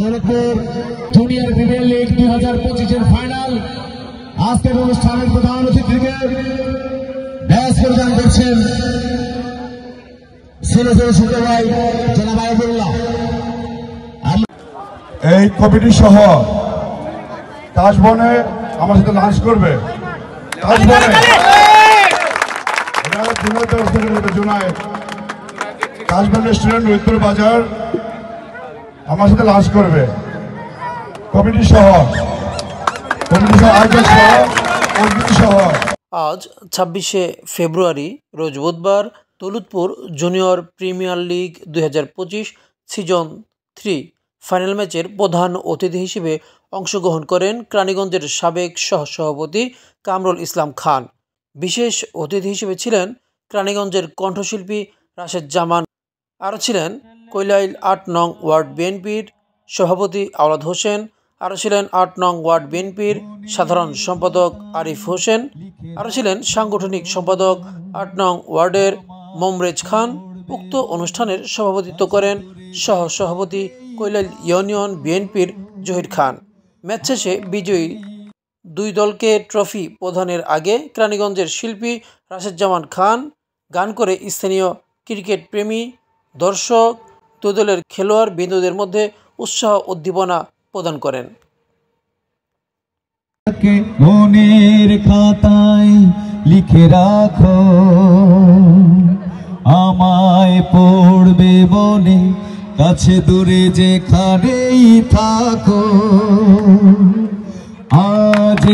Saidpur junior premier league 2025-এর final. আজকের অনুষ্ঠানের প্রধান অতিথিকে ব্যাস প্রদান করছেন সিলেটের ছোট ভাই জনাব আইবুল্লাহ। এই কমিটি সহ কাশবনে আমার সাথে লাঞ্চ করবে। কাশবন রেস্টুরেন্ট উত্তর বাজার আমার সাথে লাঞ্চ করবে কমিটি সহ আজ 26শে ফেব্রুয়ারি রোজ বুধবার Daulatpur junior premier league 2025 season 3 final ম্যাচের প্রধান অতিথি হিসেবে অংশগ্রহণ করেন কেরানীগঞ্জের সাবেক সহসভাপতি কামরুল ইসলাম খান। বিশেষ অতিথি হিসেবে ছিলেন কেরানীগঞ্জের কণ্ঠশিল্পী রাশেদ জামান। আরও ছিলেন কৈলাইল ৮ নং ওয়ার্ড বিএনপির সভাপতি আওলাদ হোসেন। আরও ছিলেন ৮ নং ওয়ার্ড বিএনপির সাধারণ সম্পাদক আরিফ হোসেন। আরও ছিলেন সাংগঠনিক সম্পাদক ৮ নং ওয়ার্ডের মমরেজ খান। উক্ত অনুষ্ঠানের সভাপতিত্ব করেন সহসভাপতি কৈলাইল ইউনিয়ন বিএনপির জহির খান। ম্যাচ শেষে বিজয়ী দুই দলকে ট্রফি প্রদানের আগে কেরানীগঞ্জের শিল্পী রাশেদ জামান খান গান করে স্থানীয় ক্রিকেট প্রেমী দর্শক দুই দলের খেলোয়াড় বিন্দুদের মধ্যে উৎসাহ উদ্দীপনা প্রদান করেন। মনের খাতায় লিখে রাখো, আমায় পড়বে বনে, কাছে দূরে যেখানেই থাকো। আজ